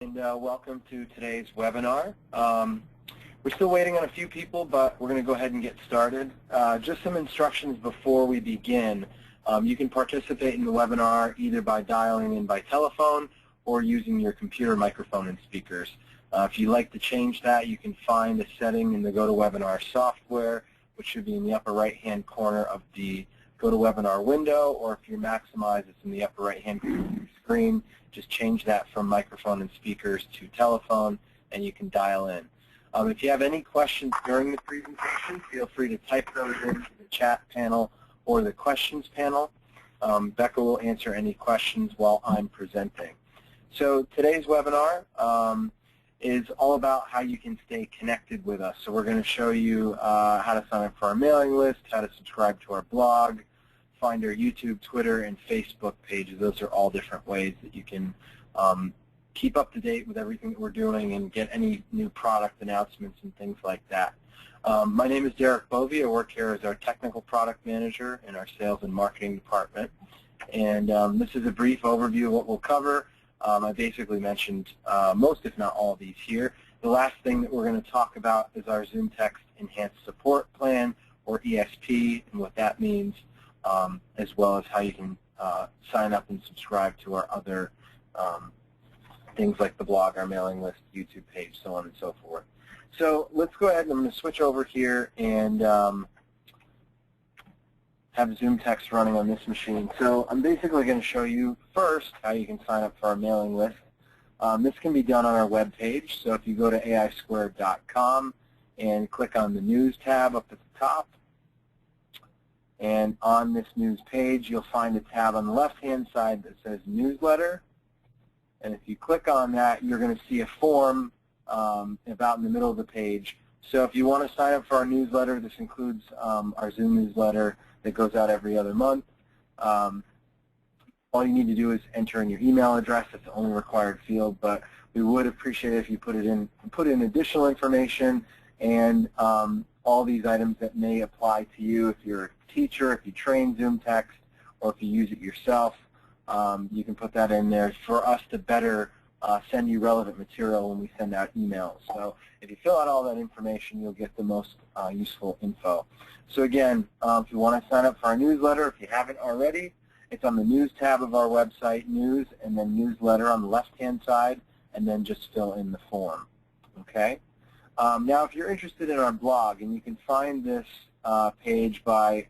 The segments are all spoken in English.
And welcome to today's webinar. We're still waiting on a few people, but we're going to go ahead and get started. Just some instructions before we begin. You can participate in the webinar either by dialing in by telephone or using your computer microphone and speakers. If you'd like to change that, you can find a setting in the GoToWebinar software, which should be in the upper right-hand corner of the GoToWebinar window, or if you're maximized, it's in the upper right-hand corner of your screen. Just change that from microphone and speakers to telephone, and you can dial in. If you have any questions during the presentation, feel free to type those into the chat panel or the questions panel. Becca will answer any questions while I'm presenting. So today's webinar is all about how you can stay connected with us. So we're going to show you how to sign up for our mailing list, how to subscribe to our blog, find our YouTube, Twitter, and Facebook pages. Those are all different ways that you can keep up to date with everything that we're doing and get any new product announcements and things like that. My name is Derek Bovey. I work here as our Technical Product Manager in our Sales and Marketing Department. And this is a brief overview of what we'll cover. I basically mentioned most, if not all, of these here. The last thing that we're going to talk about is our ZoomText Enhanced Support Plan, or ESP, and what that means, as well as how you can sign up and subscribe to our other things like the blog, our mailing list, YouTube page, so on and so forth. So let's go ahead and I'm going to switch over here and have ZoomText running on this machine. So I'm basically going to show you first how you can sign up for our mailing list. This can be done on our web page. So if you go to aisquared.com and click on the News tab up at the top, and on this news page, you'll find a tab on the left-hand side that says Newsletter. And if you click on that, you're going to see a form about in the middle of the page. So if you want to sign up for our newsletter, this includes our Zoom newsletter that goes out every other month. All you need to do is enter in your email address. It's the only required field, but we would appreciate it if you put in additional information and all these items that may apply to you. If you're a teacher, if you train ZoomText, or if you use it yourself, you can put that in there for us to better send you relevant material when we send out emails. So if you fill out all that information, you'll get the most useful info. So again, if you want to sign up for our newsletter, if you haven't already, it's on the News tab of our website, News, and then Newsletter on the left-hand side, and then just fill in the form. Okay? Now, if you're interested in our blog, and you can find this page by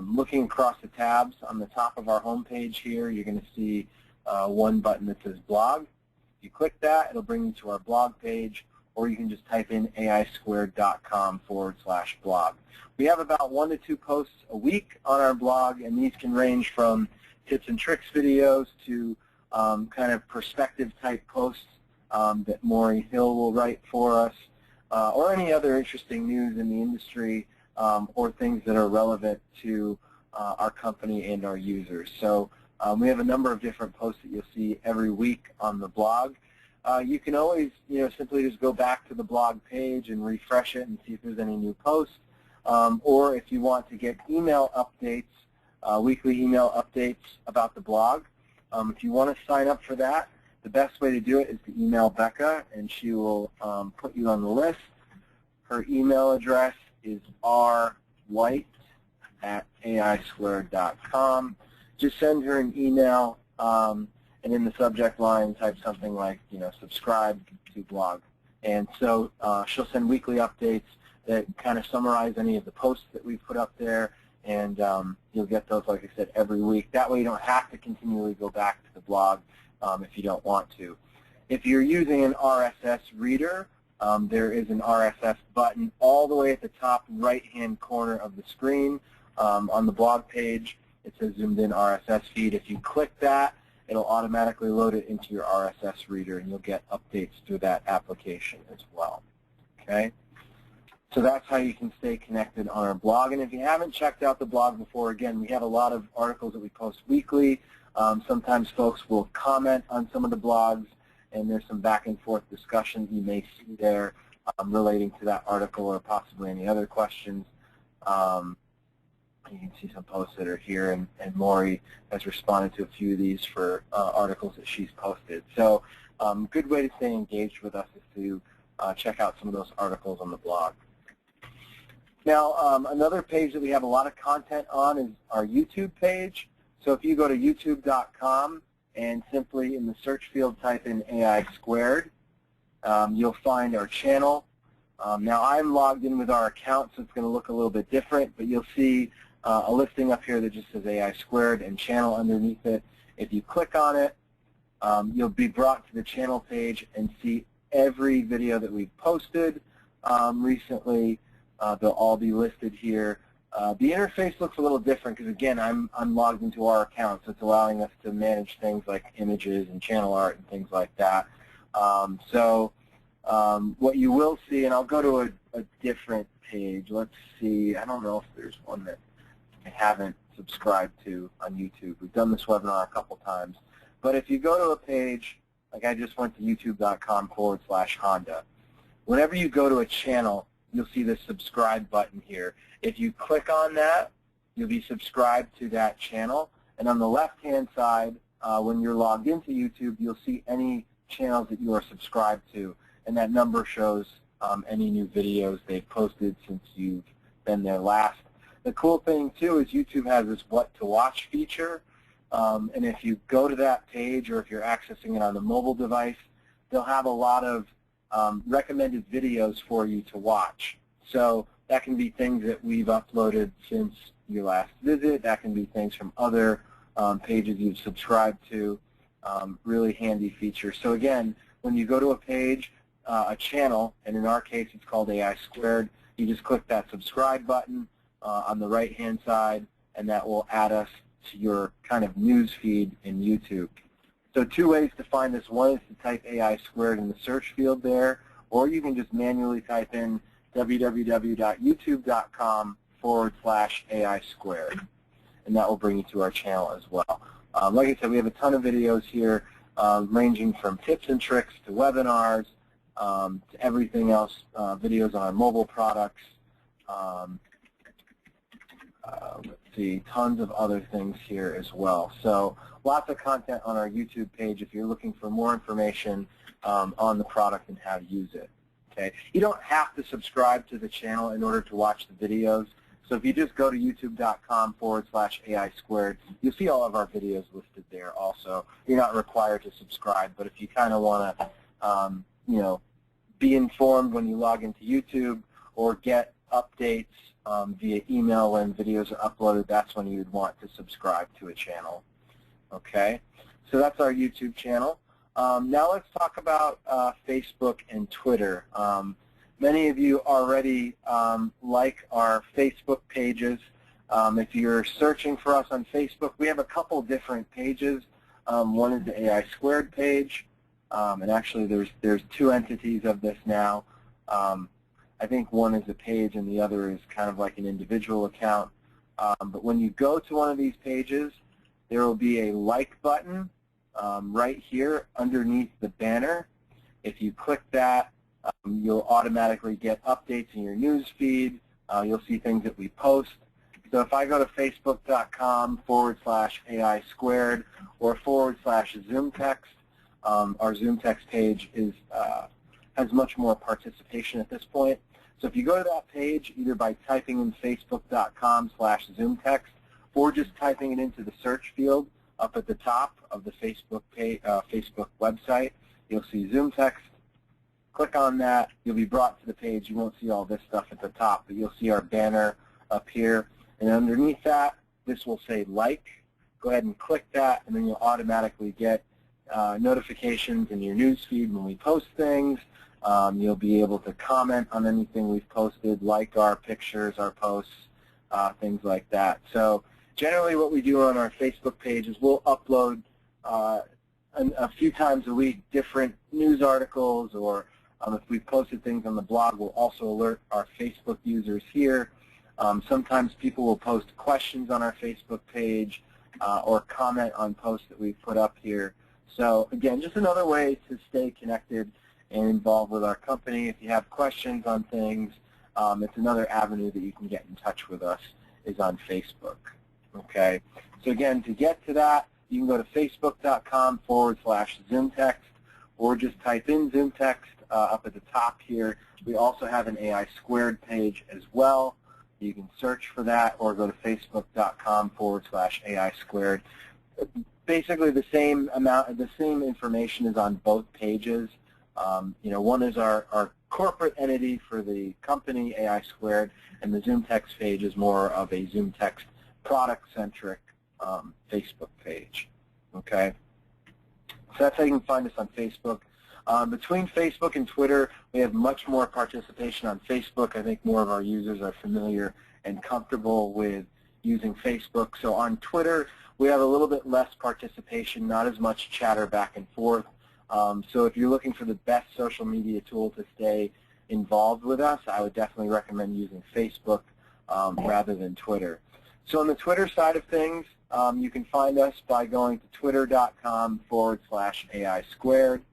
looking across the tabs on the top of our home page here, you're going to see one button that says Blog. If you click that, it'll bring you to our blog page, or you can just type in aisquared.com/blog. We have about 1 to 2 posts a week on our blog, and these can range from tips and tricks videos to kind of perspective type posts that Maury Hill will write for us, or any other interesting news in the industry, or things that are relevant to our company and our users. So we have a number of different posts that you'll see every week on the blog. You can always, simply just go back to the blog page and refresh it and see if there's any new posts. Or if you want to get email updates, weekly email updates about the blog, if you want to sign up for that, the best way to do it is to email Becca, and she will put you on the list. Her email address is rwhite@aisquared.com. Just send her an email, and in the subject line type something like, subscribe to blog. And so she'll send weekly updates that kind of summarize any of the posts that we put up there, and you'll get those, like I said, every week. That way you don't have to continually go back to the blog if you don't want to. If you're using an RSS reader, there is an RSS button all the way at the top right-hand corner of the screen on the blog page. It says Zoomed In RSS Feed. If you click that, it'll automatically load it into your RSS reader, and you'll get updates through that application as well. Okay? So that's how you can stay connected on our blog. And if you haven't checked out the blog before, again, we have a lot of articles that we post weekly. Sometimes folks will comment on some of the blogs, and there's some back and forth discussion you may see there relating to that article or possibly any other questions. You can see some posts that are here, and Maury has responded to a few of these for articles that she's posted. So good way to stay engaged with us is to check out some of those articles on the blog. Now, another page that we have a lot of content on is our YouTube page. So if you go to youtube.com and simply in the search field type in AI squared, you'll find our channel. Now I'm logged in with our account, so it's going to look a little bit different, but you'll see a listing up here that just says AI squared and channel underneath it. If you click on it, you'll be brought to the channel page and see every video that we've posted recently. They'll all be listed here. The interface looks a little different because, again, I'm logged into our account, so it's allowing us to manage things like images and channel art and things like that. What you will see, and I'll go to a different page. Let's see. I don't know if there's one that I haven't subscribed to on YouTube. We've done this webinar a couple times. But if you go to a page, like I just went to youtube.com/Honda, whenever you go to a channel, you'll see the subscribe button here. If you click on that, you'll be subscribed to that channel. And on the left-hand side, when you're logged into YouTube, you'll see any channels that you are subscribed to. And that number shows any new videos they've posted since you've been there last. The cool thing, too, is YouTube has this What to Watch feature. And if you go to that page, or if you're accessing it on the mobile device, they'll have a lot of recommended videos for you to watch. So that can be things that we've uploaded since your last visit. That can be things from other pages you've subscribed to. Really handy feature. So again, when you go to a page, a channel, and in our case it's called AI Squared, you just click that subscribe button on the right-hand side, and that will add us to your kind of news feed in YouTube. So two ways to find this. One is to type AI Squared in the search field there, or you can just manually type in www.youtube.com/AI Squared, and that will bring you to our channel as well. Like I said, we have a ton of videos here ranging from tips and tricks to webinars to everything else, videos on our mobile products. Let's see, tons of other things here as well. So lots of content on our YouTube page if you're looking for more information on the product and how to use it. Okay, you don't have to subscribe to the channel in order to watch the videos. So if you just go to youtube.com/AI squared, you'll see all of our videos listed there also. You're not required to subscribe, but if you kind of want to, be informed when you log into YouTube or get updates via email when videos are uploaded, that's when you'd want to subscribe to a channel. Okay, so that's our YouTube channel. Now let's talk about Facebook and Twitter. Many of you already like our Facebook pages. If you're searching for us on Facebook, we have a couple different pages. One is the AI Squared page, and actually there's two entities of this now. I think one is a page and the other is kind of like an individual account. But when you go to one of these pages, there will be a like button right here underneath the banner. If you click that, you'll automatically get updates in your news feed. You'll see things that we post. So if I go to facebook.com/AI squared or /ZoomText, our ZoomText page has much more participation at this point. So if you go to that page, either by typing in facebook.com/ZoomText or just typing it into the search field up at the top of the Facebook website, you'll see ZoomText. Click on that. You'll be brought to the page. You won't see all this stuff at the top, but you'll see our banner up here. And underneath that, this will say like. Go ahead and click that, and then you'll automatically get notifications in your news feed when we post things. You'll be able to comment on anything we've posted, like our pictures, our posts, things like that. So generally what we do on our Facebook page is we'll upload a few times a week different news articles, or if we've posted things on the blog, we'll also alert our Facebook users here. Sometimes people will post questions on our Facebook page or comment on posts that we've put up here. So again, just another way to stay connected and involved with our company. If you have questions on things, it's another avenue that you can get in touch with us is on Facebook. Okay. So again, to get to that, you can go to facebook.com/ZoomText or just type in ZoomText up at the top here. We also have an AI Squared page as well. You can search for that or go to facebook.com/AI Squared. Basically the same information is on both pages. One is our corporate entity for the company, AI Squared, and the ZoomText page is more of a ZoomText product-centric Facebook page. Okay, so that's how you can find us on Facebook. Between Facebook and Twitter, we have much more participation on Facebook. I think more of our users are familiar and comfortable with using Facebook. So on Twitter, we have a little bit less participation, not as much chatter back and forth. So if you're looking for the best social media tool to stay involved with us, I would definitely recommend using Facebook rather than Twitter. So on the Twitter side of things, you can find us by going to twitter.com/AI Squared.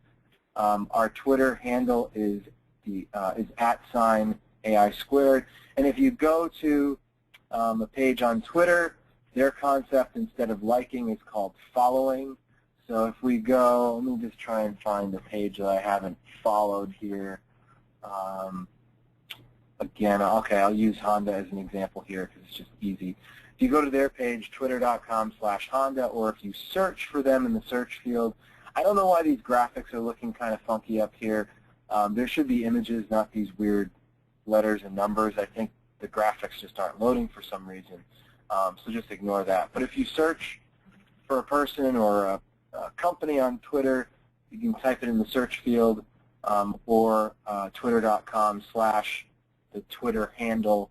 Our Twitter handle is @AI Squared. And if you go to a page on Twitter, their concept instead of liking is called following. So if we go, let me just try and find the page that I haven't followed here. Again, okay, I'll use Honda as an example here because it's just easy. If you go to their page, twitter.com/Honda, or if you search for them in the search field, I don't know why these graphics are looking kind of funky up here. There should be images, not these weird letters and numbers. I think the graphics just aren't loading for some reason. So just ignore that. But if you search for a person or a company on Twitter, you can type it in the search field, or twitter.com/ the Twitter handle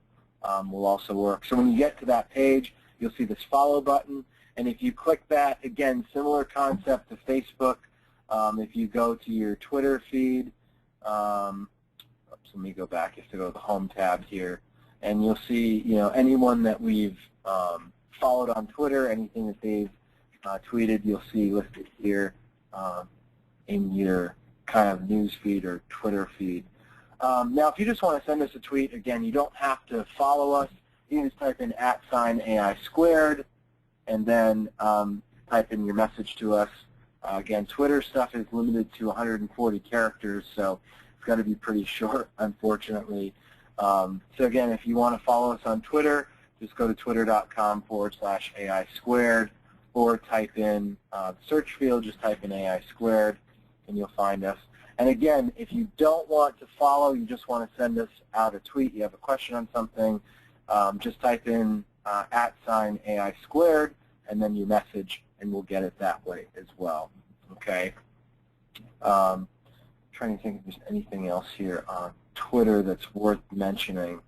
will also work. So when you get to that page, you'll see this follow button. And if you click that, again, similar concept to Facebook. If you go to your Twitter feed, oops, let me go back. You have to go to the Home tab here, and you'll see, anyone that we've followed on Twitter, anything that they've tweeted, you'll see listed here in your kind of news feed or Twitter feed. Now, if you just want to send us a tweet, again, you don't have to follow us. You can just type in @AI Squared, and then type in your message to us. Again, Twitter stuff is limited to 140 characters, so it's got to be pretty short, unfortunately. So again, if you want to follow us on Twitter, just go to twitter.com/AI Squared, or type in the search field, just type in AI Squared, and you'll find us. And again, if you don't want to follow, you just want to send us out a tweet, you have a question on something, just type in @AI Squared, and then your message, and we'll get it that way as well. Okay. Trying to think if there's anything else here on Twitter that's worth mentioning.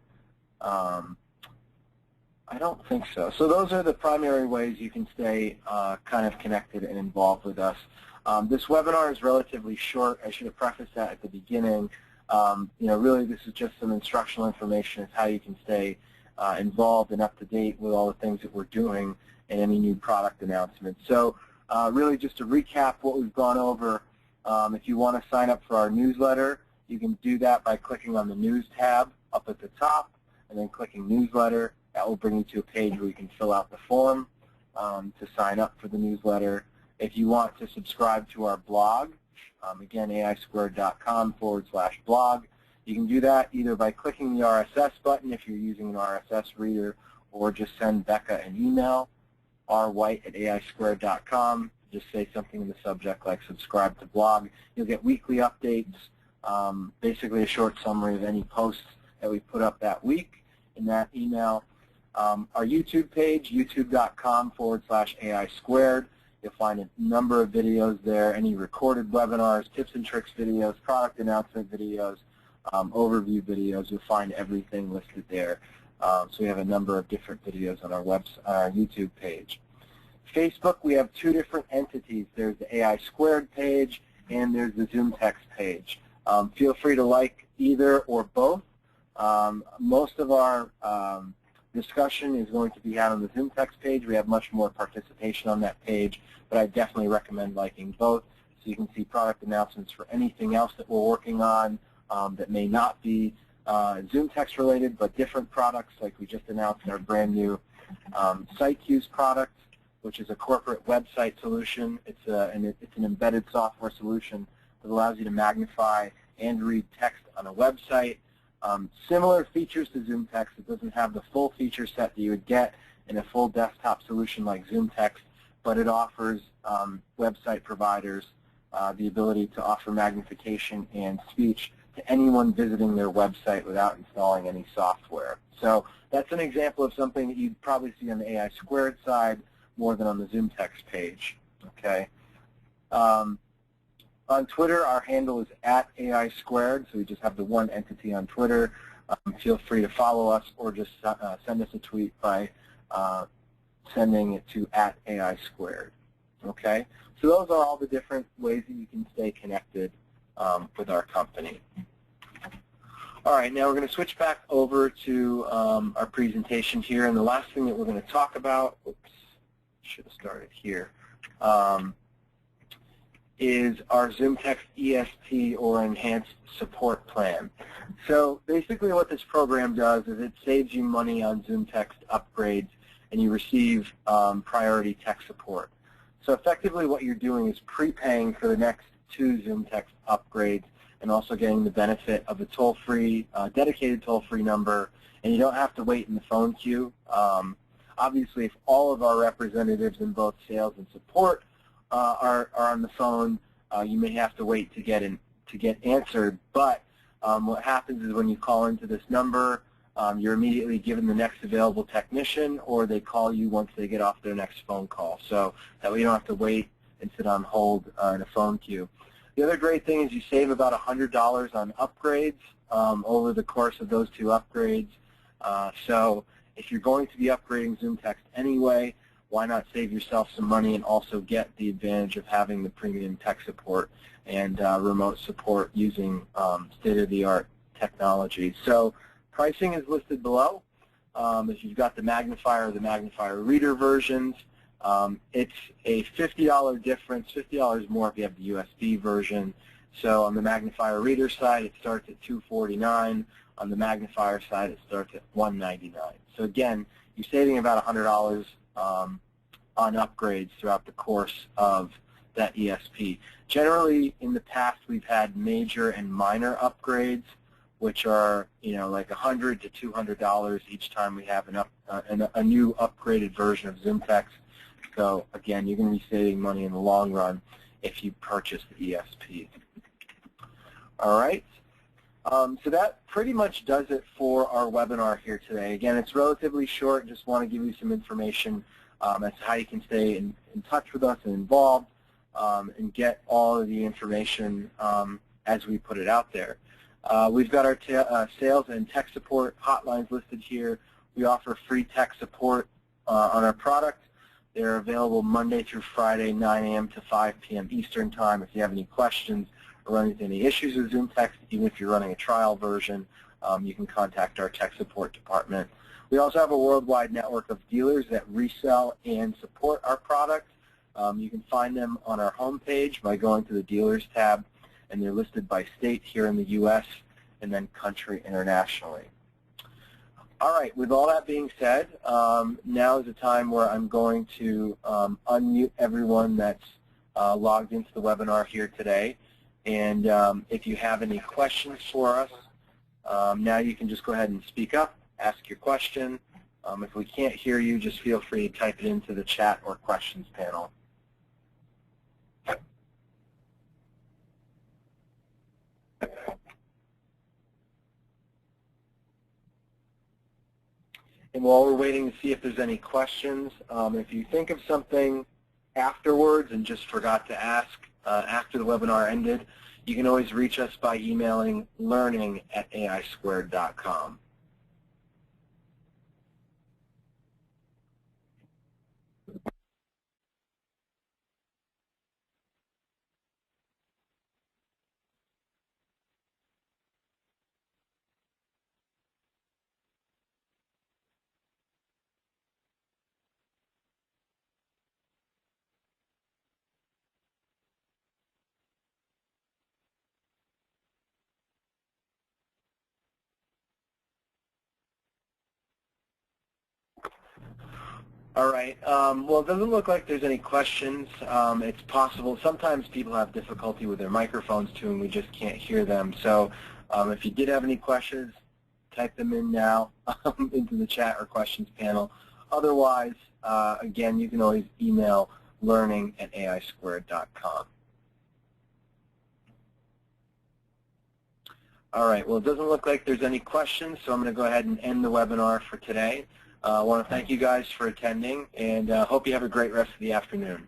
I don't think so. So those are the primary ways you can stay kind of connected and involved with us. This webinar is relatively short. I should have prefaced that at the beginning. Really this is just some instructional information as how you can stay involved and up to date with all the things that we're doing and any new product announcements. So really just to recap what we've gone over, if you want to sign up for our newsletter, you can do that by clicking on the News tab up at the top and then clicking Newsletter. That will bring you to a page where you can fill out the form to sign up for the newsletter. If you want to subscribe to our blog, again, aisquared.com/blog, you can do that either by clicking the RSS button if you're using an RSS reader, or just send Becca an email, rwhite@aisquared.com. Just say something in the subject like subscribe to blog. You'll get weekly updates, basically a short summary of any posts that we put up that week in that email. Our YouTube page, youtube.com/AI Squared. You'll find a number of videos there, any recorded webinars, tips and tricks videos, product announcement videos, overview videos. You'll find everything listed there. So we have a number of different videos on our YouTube page. Facebook, we have two different entities. There's the AI Squared page and there's the ZoomText page. Feel free to like either or both. Most of our discussion is going to be had on the ZoomText page. We have much more participation on that page, but I definitely recommend liking both so you can see product announcements for anything else that we're working on that may not be ZoomText related, but different products like we just announced our brand new SiteQues product, which is a corporate website solution. It's an embedded software solution that allows you to magnify and read text on a website. Similar features to ZoomText. It doesn't have the full feature set that you would get in a full desktop solution like ZoomText, but it offers website providers the ability to offer magnification and speech to anyone visiting their website without installing any software. So that's an example of something that you'd probably see on the AI Squared side more than on the ZoomText page. Okay. On Twitter, our handle is @AI Squared, so we just have the one entity on Twitter. Feel free to follow us or just send us a tweet by sending it to @AI Squared. Okay? So those are all the different ways that you can stay connected with our company. All right, now we're going to switch back over to our presentation here, and the last thing that we're going to talk about, oops, should have started here, is our ZoomText ESP or Enhanced Support Plan. So basically what this program does is it saves you money on ZoomText upgrades and you receive priority tech support. So effectively what you're doing is prepaying for the next 2 ZoomText upgrades and also getting the benefit of a toll-free, dedicated toll-free number, and you don't have to wait in the phone queue. Obviously, if all of our representatives in both sales and support are on the phone, you may have to wait to get answered. But what happens is when you call into this number, you're immediately given the next available technician, or they call you once they get off their next phone call. So that way you don't have to wait and sit on hold in a phone queue. The other great thing is you save about $100 on upgrades over the course of those 2 upgrades. So if you're going to be upgrading ZoomText anyway, why not save yourself some money and also get the advantage of having the premium tech support and remote support using state-of-the-art technology. So pricing is listed below. If you've got the magnifier or the magnifier reader versions, it's a $50 difference, $50 more if you have the USB version. So on the magnifier reader side, it starts at $249. On the magnifier side, it starts at $199. So again, you're saving about $100 on upgrades throughout the course of that ESP. Generally, in the past, we've had major and minor upgrades, which are, like $100 to $200 each time we have a new upgraded version of ZoomText. So again, you're going to be saving money in the long run if you purchase the ESP. All right. So that pretty much does it for our webinar here today. Again, it's relatively short. Just want to give you some information as to how you can stay in touch with us and involved and get all of the information as we put it out there. We've got our sales and tech support hotlines listed here. We offer free tech support on our product. They're available Monday through Friday, 9 a.m. to 5 p.m. Eastern Time. If you have any questions or run into any issues with ZoomText, even if you're running a trial version, you can contact our tech support department. We also have a worldwide network of dealers that resell and support our product. You can find them on our homepage by going to the Dealers tab, and they're listed by state here in the U.S. and then country internationally. All right, with all that being said, now is the time where I'm going to unmute everyone that's logged into the webinar here today. And if you have any questions for us, now you can just go ahead and speak up, ask your question. If we can't hear you, just feel free to type it into the chat or questions panel. And while we're waiting to see if there's any questions, if you think of something afterwards and just forgot to ask after the webinar ended, you can always reach us by emailing learning@aisquared.com. All right. Well, it doesn't look like there's any questions. It's possible. Sometimes people have difficulty with their microphones, too, and we just can't hear them. So if you did have any questions, type them in now into the chat or questions panel. Otherwise, again, you can always email learning@aisquared.com. All right. Well, it doesn't look like there's any questions, so I'm going to go ahead and end the webinar for today. I want to thank you guys for attending, and hope you have a great rest of the afternoon.